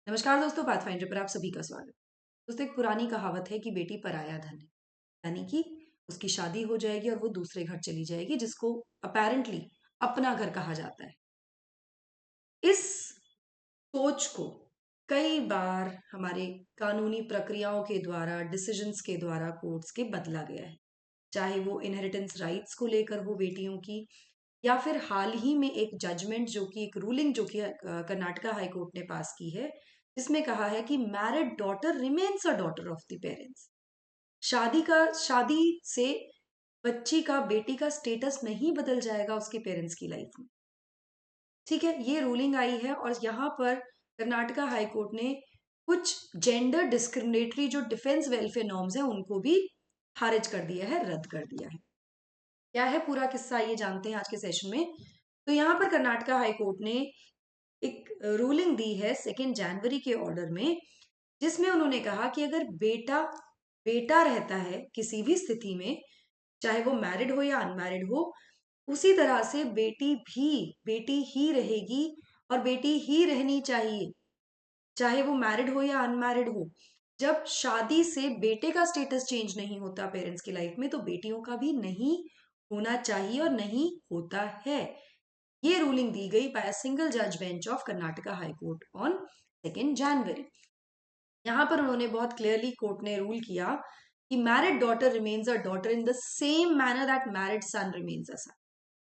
नमस्कार दोस्तों, पाथफाइंडर पर आप सभी का स्वागत। दोस्तों, एक पुरानी कहावत है कि बेटी पराया धन है। यानी कि उसकी शादी हो जाएगी और वो दूसरे घर चली जाएगी, जिसको अपेरेंटली अपना घर कहा जाता है। इस सोच को कई बार हमारे कानूनी प्रक्रियाओं के द्वारा, डिसीजंस के द्वारा, कोर्ट्स के बदला गया है। चाहे वो इनहेरिटेंस राइट्स को लेकर हो बेटियों की, या फिर हाल ही में एक जजमेंट जो कि एक रूलिंग जो कि कर्नाटका हाई कोर्ट ने पास की है, जिसमें कहा है कि married daughter remains a daughter of the parents. शादी से बच्ची का, बेटी का स्टेटस नहीं बदल जाएगा उसके पेरेंट्स की लाइफ में। ठीक है, ये रूलिंग आई है और यहाँ पर कर्नाटका हाई कोर्ट ने कुछ जेंडर डिस्क्रिमिनेटरी जो डिफेंस वेलफेयर नॉर्म्स हैं उनको भी खारिज कर दिया है, रद्द कर दिया है। क्या है पूरा किस्सा, ये जानते हैं आज के सेशन में। तो यहाँ पर कर्नाटका हाई कोर्ट ने एक रूलिंग दी है 2 जनवरी के ऑर्डर में, जिसमें उन्होंने कहा कि अगर बेटा बेटा रहता है किसी भी स्थिति में, चाहे वो मैरिड हो या अनमैरिड हो, उसी तरह से बेटी भी बेटी ही रहेगी और बेटी ही रहनी चाहिए, चाहे वो मैरिड हो या अनमैरिड हो। जब शादी से बेटे का स्टेटस चेंज नहीं होता पेरेंट्स की लाइफ में, तो बेटियों का भी नहीं होना चाहिए और नहीं होता है। ये रूलिंग दी गई बाय अ सिंगल जज bench of Karnataka high court on 2 जनवरी। यहाँ पर उन्होंने बहुत क्लियरली, कोर्ट ने रूल किया कि married daughter remains a daughter in the same manner that married son remains a son.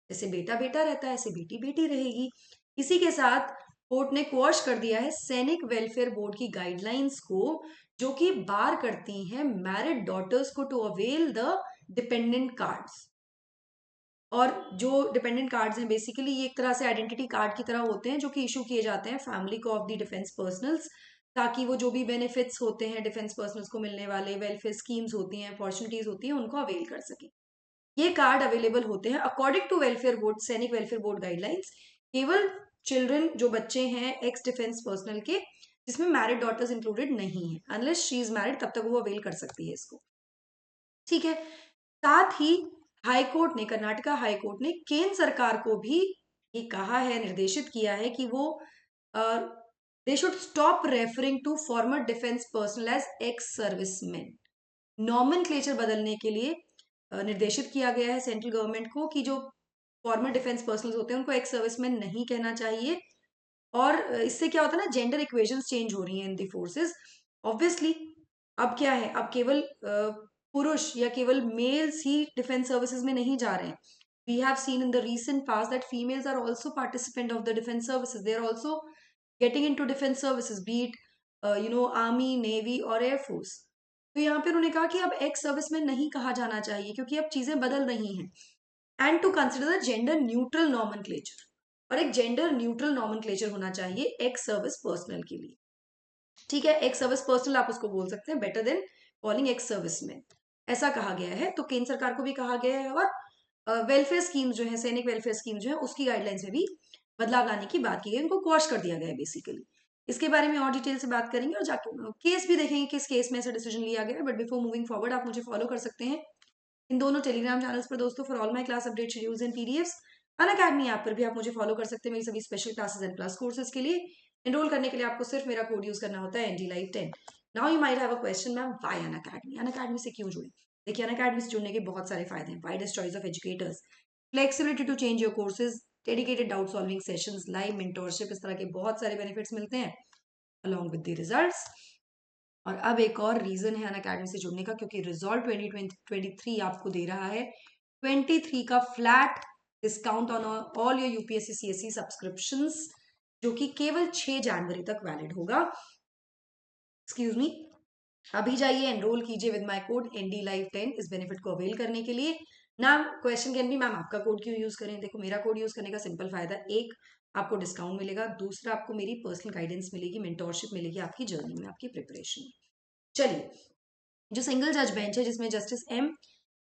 जैसे बेटा बेटा रहता है, ऐसे बेटी बेटी रहेगी। इसी के साथ कोर्ट ने क्वॉश कर दिया है सैनिक वेलफेयर बोर्ड की गाइडलाइंस को, जो कि बार करती हैं मैरिड डॉटर्स को to avail the dependent cards. और जो डिपेंडेंट कार्ड्स हैं, बेसिकली ये एक तरह से आइडेंटिटी कार्ड की तरह होते हैं, जो कि इशू किए जाते हैं फैमिली को ऑफ द डिफेंस पर्सनल्स, ताकि वो जो भी बेनिफिट्स होते हैं डिफेंस पर्सनल्स को मिलने वाले, वेलफेयर स्कीम्स होती हैं, अपॉर्चुनिटीज होती हैं, उनको अवेल कर सके। ये कार्ड अवेलेबल होते हैं अकॉर्डिंग टू वेलफेयर बोर्ड, सैनिक वेलफेयर बोर्ड गाइडलाइंस, केवल चिल्ड्रन जो बच्चे हैं एक्स डिफेंस पर्सनल के, जिसमें मैरिड डॉटर्स इंक्लूडेड नहीं है। अनलेस शी इज मैरिड, तब तक वो अवेल कर सकती है इसको। ठीक है, साथ ही हाई कोर्ट ने, कर्नाटका हाई कोर्ट ने केंद्र सरकार को भी ये कहा है, निर्देशित किया है कि वो they should stop referring to former defence personnel as ex serviceman. Nomenclature बदलने के लिए निर्देशित किया गया है सेंट्रल गवर्नमेंट को कि जो फॉर्मर डिफेंस पर्सनल होते हैं उनको एक्स सर्विसमैन नहीं कहना चाहिए। और इससे क्या होता है ना, जेंडर इक्वेशंस चेंज हो रही हैं इन दी फोर्सेस। ऑब्वियसली अब क्या है, अब केवल पुरुष या केवल मेल्स ही डिफेंस सर्विसेज में नहीं जा रहे हैं। We have seen in the recent past that females are also participant of the defence services, they are also getting into defence services, be it army, navy और एयरफोर्स। तो यहाँ पे उन्होंने कहा कि अब एक्स सर्विस में नहीं कहा जाना चाहिए, क्योंकि अब चीजें बदल रही हैं। And to consider the gender neutral nomenclature, और एक जेंडर न्यूट्रल नॉमेनक्लेचर होना चाहिए एक्स सर्विस पर्सनल के लिए। ठीक है, एक्स सर्विस पर्सनल आप उसको बोल सकते हैं, better than calling ex service man, ऐसा कहा गया है। तो केंद्र सरकार को भी कहा गया है, और वेलफेयर स्कीम जो है, सैनिक वेलफेयर स्कीम जो है, उसकी गाइडलाइंस में भी बदलाव लाने की बात की गई, उनको क्वॉश कर दिया गया है बेसिकली। इसके बारे में और डिटेल से बात करेंगे और जाके केस भी देखेंगे किस केस में ऐसा डिसीजन लिया गया है। बट बिफोर मूविंग फॉरवर्ड, आप मुझे फॉलो कर सकते हैं इन दोनों टेलीग्राम चैनल्स पर दोस्तों, for all my class update, schedules and PDFs. Unacademy app पर भी आप मुझे फॉलो कर सकते हैं मेरी सभी special classes and plus courses के लिए। एनरोल करने के लिए आपको सिर्फ मेरा कोड यूज करना होता है NDLive10। Now you might have a question, ma'am why Unacademy? Unacademy से क्यों जुड़ी? देखिए, अनअकैडमी से जुड़ने के बहुत सारे फायदे हैं। Widest choice of educators, flexibility to change your courses, dedicated doubt solving sessions, live mentorship, इस तरह के बहुत सारे बेनिफिट्स मिलते हैं अलॉन्ग विद द रिजल्ट्स। और अब एक और रीजन है अनअकैडमी से जुड़ने का, क्योंकि रिजॉल्ट 2023 आपको दे रहा है 23 का flat discount on all your UPSC CSC subscriptions, जो कि केवल 6 जनवरी तक वैलिड होगा। एक्सक्यूज मी, अभी जाइए एनरोल कीजिए विद माय कोड NDLive10 इस बेनिफिट को अवेल करने के लिए। नाम क्वेश्चन कैन बी, मैम आपका कोड क्यों यूज करें? देखो, मेरा कोड यूज करने का सिंपल फायदा, एक, आपको डिस्काउंट मिलेगा, दूसरा आपको मेरी पर्सनल गाइडेंस मिलेगी, मेंटोरशिप मिलेगी आपकी जर्नी में, आपकी प्रिपरेशन में। चलिए, जो सिंगल जज बेंच है, जिसमें जस्टिस M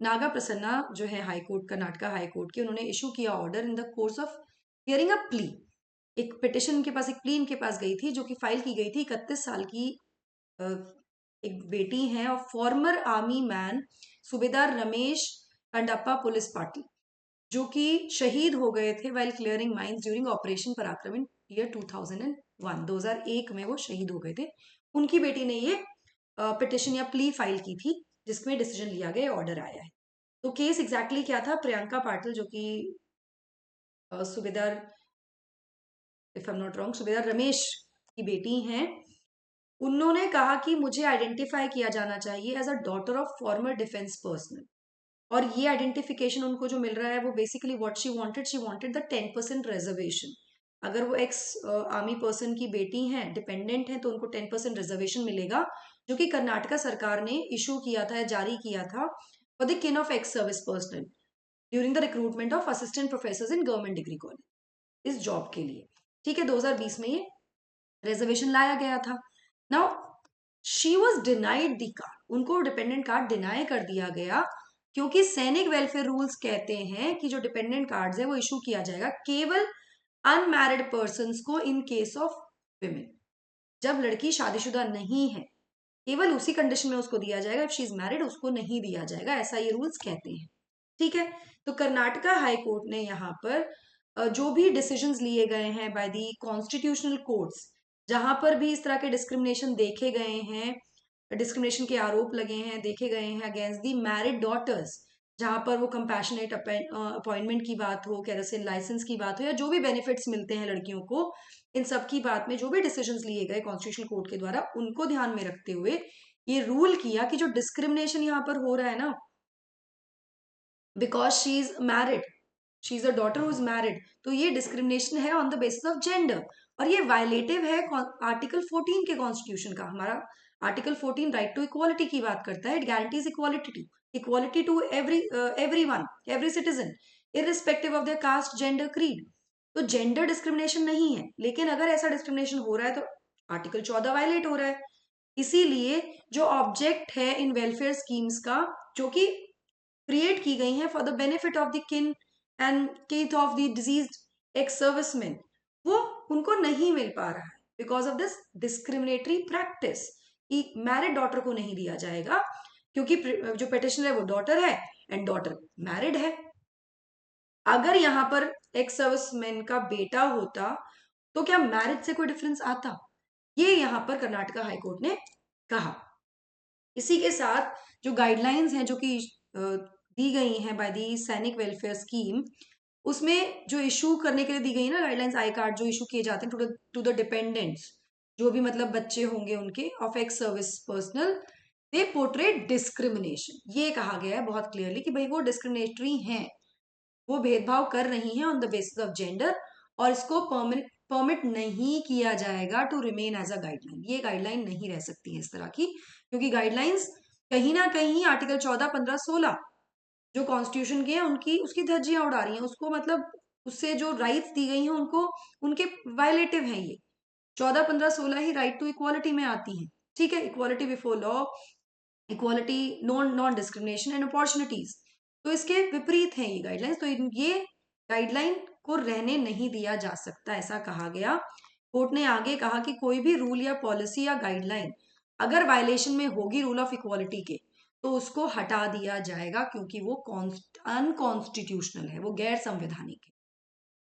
नागा प्रसन्ना जो है high court, Karnataka high court की, उन्होंने इशू किया order in the course of hearing a plea. एक पिटिशन के पास, एक प्ली इनके पास गई थी, जो कि फाइल की गई थी 31 साल की एक बेटी है और फॉर्मर आर्मी मैन सूबेदार रमेश कंडप्पा पुलिस पाटिल, जो कि शहीद हो गए थे while clearing mines during operation पराक्रम इन ईयर 2000। वन 2001 में वो शहीद हो गए थे। उनकी बेटी ने ये पिटिशन या प्ली फाइल की थी जिसमें डिसीजन लिया गया, ऑर्डर आया है। तो केस एग्जैक्टली क्या था, प्रियंका पाटिल जो कि सूबेदार, if I am not wrong, सूबेदार रमेश की बेटी हैं, उन्होंने कहा कि मुझे आइडेंटिफाई किया जाना चाहिए as a daughter of former defence personnel. और ये आइडेंटिफिकेशन उनको जो मिल रहा है वो basically what she wanted the 10% reservation. अगर वो एक्स आर्मी पर्सन की बेटी हैं, डिपेंडेंट हैं, तो उनको 10% रिजर्वेशन मिलेगा, जो कि कर्नाटका सरकार ने इशू किया था, जारी किया था फॉर द किन of ex service personal during the recruitment of assistant professor in government degree college, इस जॉब के लिए। ठीक है, 2020 में ये रिजर्वेशन लाया गया था। Now she was denied the card, उनको डिपेंडेंट कार्ड डिनाई कर दिया गया, क्योंकि सैनिक वेलफेयर रूल्स कहते हैं कि जो डिपेंडेंट कार्ड्स है वो इशू किया जाएगा केवल अनमैरिड पर्सन को इन केस ऑफ विमेन। जब लड़की शादीशुदा नहीं है, केवल उसी कंडीशन में उसको दिया जाएगा, इफ शी इज मैरिड उसको नहीं दिया जाएगा, ऐसा ये रूल्स कहते हैं। ठीक है, तो कर्नाटका हाई कोर्ट ने यहाँ पर जो भी डिसीजंस लिए गए हैं बाय दी कॉन्स्टिट्यूशनल कोर्ट्स, जहां पर भी इस तरह के डिस्क्रिमिनेशन देखे गए हैं, डिस्क्रिमिनेशन के आरोप लगे हैं, देखे गए हैं अगेंस्ट दी मैरिड डॉटर्स, जहां पर वो कंपैशनेट अपॉइंटमेंट की बात हो, केरोसिन लाइसेंस की बात हो, या जो भी बेनिफिट्स मिलते हैं लड़कियों को, इन सब की बात में जो भी डिसीजंस लिए गए कॉन्स्टिट्यूशनल कोर्ट के द्वारा, उनको ध्यान में रखते हुए ये रूल किया कि जो डिस्क्रिमिनेशन यहाँ पर हो रहा है ना, because she is married, she is a daughter who is married, तो ये डिस्क्रिमिनेशन है on the basis of gender, और ये वायलेटिव है आर्टिकल 14 के कॉन्स्टिट्यूशन का। हमारा आर्टिकल 14 राइट टू इक्वालिटी की बात करता है, it guarantees equality to everyone, every citizen, irrespective of their caste, gender, creed. तो जेंडर डिस्क्रिमिनेशन नहीं है, लेकिन अगर ऐसा डिस्क्रिमिनेशन हो रहा है तो आर्टिकल 14 वायलेट हो रहा है। इसीलिए जो ऑब्जेक्ट है इन वेलफेयर स्कीम्स का, जो कि क्रिएट की गई हैं for the benefit of the kin and kith of the deceased ex serviceman, वो उनको नहीं मिल पा रहा है because of this discriminatory practice, कि मैरिड डॉटर को नहीं दिया जाएगा, क्योंकि जो पेटिशनर है वो डॉटर है एंड डॉटर मैरिड है। अगर यहाँ पर एक्स सर्विसमैन का बेटा होता तो क्या मैरिज से कोई डिफरेंस आता? ये यहाँ पर कर्नाटका हाईकोर्ट ने कहा। इसी के साथ जो गाइडलाइंस हैं जो कि दी गई हैं बाय दी सैनिक वेलफेयर स्कीम, उसमें जो इशू करने के लिए दी गई ना गाइडलाइंस, आई कार्ड जो इशू किए जाते हैं टू द डिपेंडेंट्स, जो भी मतलब बच्चे होंगे उनके of ex service personal, they portrait discrimination. ये कहा गया है बहुत क्लियरली कि भाई वो डिस्क्रिमिनेटरी हैं, वो भेदभाव कर रही हैं on the basis of gender, और इसको परमिट नहीं किया जाएगा to remain as a guideline. ये गाइडलाइन नहीं रह सकती है इस तरह की, क्योंकि गाइडलाइंस कहीं ना कहीं आर्टिकल 14, 15, 16 जो कॉन्स्टिट्यूशन के हैं उनकी उसकी धज्जियां उड़ा रही हैं, उसको मतलब उससे जो राइट्स दी गई हैं उनको, उनके वायलेटिव हैं ये। 14, 15, 16 ही राइट टू इक्वालिटी में आती हैं। ठीक है, equality before law, equality, non discrimination and opportunities, तो इसके विपरीत हैं ये गाइडलाइंस। तो ये गाइडलाइन को रहने नहीं दिया जा सकता, ऐसा कहा गया। कोर्ट ने आगे कहा कि कोई भी रूल या पॉलिसी या गाइडलाइन अगर वायलेशन में होगी रूल ऑफ इक्वालिटी के, तो उसको हटा दिया जाएगा, क्योंकि वो अनकॉन्स्टिट्यूशनल है, वो गैर संवैधानिक है।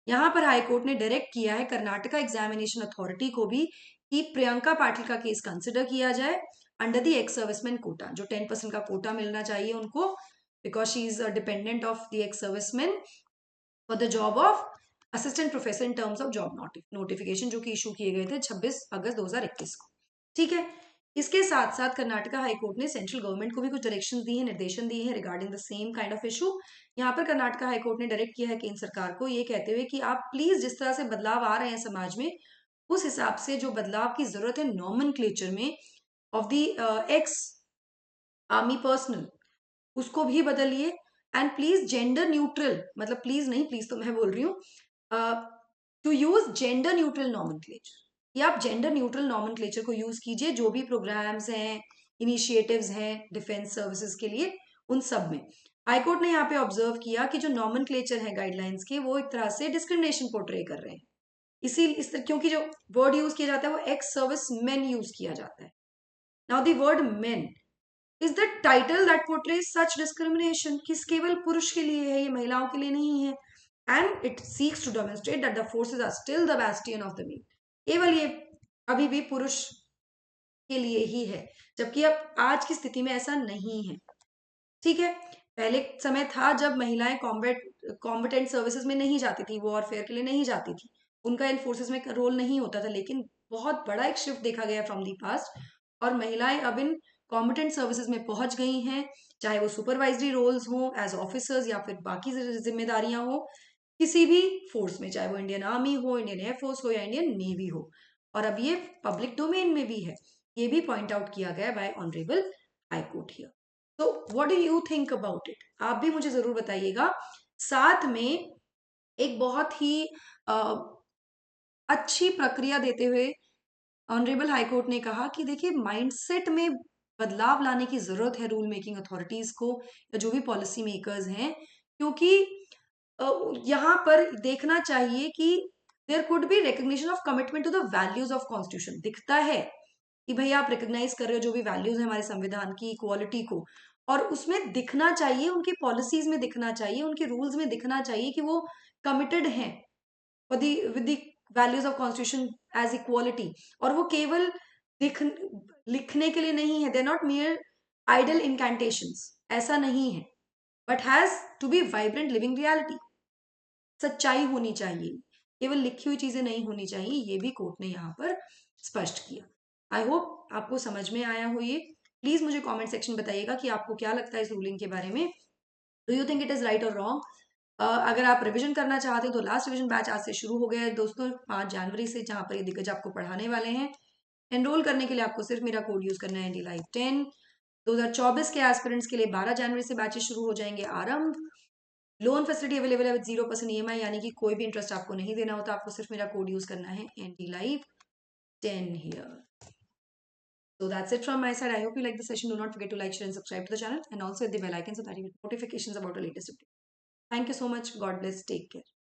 यहाँ पर हाईकोर्ट ने डायरेक्ट किया है कर्नाटका एग्जामिनेशन अथॉरिटी को भी कि प्रियंका पाटिल का केस कंसिडर किया जाए under the ex serviceman quota, जो 10% का कोटा मिलना चाहिए उनको, because she is dependent of the ex serviceman for the job of assistant professor in terms of job notification, जो कि इशू किए गए थे 26 अगस्त 2021 को। ठीक है, इसके साथ साथ कर्नाटका हाईकोर्ट ने सेंट्रल गवर्नमेंट को भी कुछ डायरेक्शन दी है, निर्देशन दिए हैं regarding the same kind of issue. यहाँ पर कर्नाटका हाईकोर्ट ने डायरेक्ट किया है केंद्र सरकार को, ये कहते हुए कि आप प्लीज जिस तरह से बदलाव आ रहे हैं समाज में, उस हिसाब से जो बदलाव की जरूरत है नॉमेनक्लेचर में of the ex army personnel, उसको भी बदलिए। एंड प्लीज जेंडर न्यूट्रल, मतलब प्लीज नहीं, प्लीज तो मैं बोल रही हूँ, to use gender neutral nomenclature, या आप जेंडर न्यूट्रल नॉमेनक्लेचर को यूज कीजिए जो भी प्रोग्राम्स हैं, इनिशिएटिव्स हैं डिफेंस सर्विसेज के लिए, उन सब में। हाईकोर्ट ने यहाँ पे ऑब्जर्व किया कि जो नॉमेनक्लेचर है गाइडलाइंस के, वो एक तरह से डिस्क्रिमिनेशन पोर्ट्रे कर रहे हैं, क्योंकि जो वर्ड यूज किया जाता है वो एक्स सर्विस मैन यूज किया जाता है। Now the word man is the title that portrays such discrimination, किस केवल पुरुष के लिए है, ये महिलाओं के लिए नहीं है। And it seeks to demonstrate that the forces are still the bastion of the male. केवल ये अभी भी पुरुष के लिए ही है, जबकि अब आज की स्थिति में ऐसा नहीं है। ठीक है, पहले समय था जब महिलाएं कॉम्बेटेंट सर्विसेज में नहीं जाती थी, वॉरफेयर के लिए नहीं जाती थी, उनका इन फोर्सेज में रोल नहीं होता था, लेकिन बहुत बड़ा एक शिफ्ट देखा गया फ्रॉम दी पास्ट, और महिलाएं अब इन कॉम्बेटेंट सर्विसेज में पहुंच गई हैं, चाहे वो सुपरवाइजरी रोल्स हो एज ऑफिसर्स या फिर बाकी जिम्मेदारियां हो किसी भी फोर्स में, चाहे वो इंडियन आर्मी हो, इंडियन एयरफोर्स हो या इंडियन नेवी हो। और अब ये पब्लिक डोमेन में भी है, ये भी पॉइंट आउट किया गया by honourable high court here. तो what do you think about it, आप भी मुझे जरूर बताइएगा। साथ में एक बहुत ही अच्छी प्रक्रिया देते हुए ऑनरेबल हाई कोर्ट ने कहा कि देखिए, माइंडसेट में बदलाव लाने की जरूरत है रूल मेकिंग अथॉरिटीज को या जो भी पॉलिसी मेकर्स हैं, क्योंकि यहाँ पर देखना चाहिए कि there could be recognition of commitment to the values of constitution. दिखता है कि भैया आप रिकॉग्नाइज कर रहे हो जो भी वैल्यूज है हमारे संविधान की, इक्वालिटी को, और उसमें दिखना चाहिए, उनकी पॉलिसीज में दिखना चाहिए, उनके रूल्स में दिखना चाहिए कि वो कमिटेड हैं with the values of constitution as equality. और वो केवल दिख लिखने के लिए नहीं है, दे नॉट मियर आइडल इनकैंटेशंस, ऐसा नहीं है, but has to be vibrant living reality. सच्चाई होनी चाहिए, केवल लिखी हुई चीजें नहीं होनी चाहिए, ये भी कोर्ट ने यहाँ पर स्पष्ट किया। आई होप आपको समझ में आया हो ये। प्लीज मुझे कमेंट सेक्शन बताइएगा कि आपको क्या लगता है इस रूलिंग के बारे में। Do you think it is right और रॉन्ग? अगर आप रिवीजन करना चाहते हैं तो लास्ट रिवीजन बैच आज से शुरू हो गया है दोस्तों, 5 जनवरी से, जहां पर ये दिग्गज आपको पढ़ाने वाले हैं। एनरोल करने के लिए आपको सिर्फ मेरा कोड यूज करना है NDLive10। 2024 के एस्पिरेंट्स के लिए 12 जनवरी से बैचेस शुरू हो जाएंगे आरंभ। लोन फैसिलिटी अवेलेबल है विद 0% EMI, यानी कि कोई भी इंटरेस्ट आपको नहीं देना होता, आपको सिर्फ मेरा कोड यूज करना है NDLive10 here. So that's it from my side. I hope you like the session. Do not forget to like, share and subscribe to the channel, and also hit the bell icon so that you get notifications about the latest update. Thank you so much. God bless. Take care.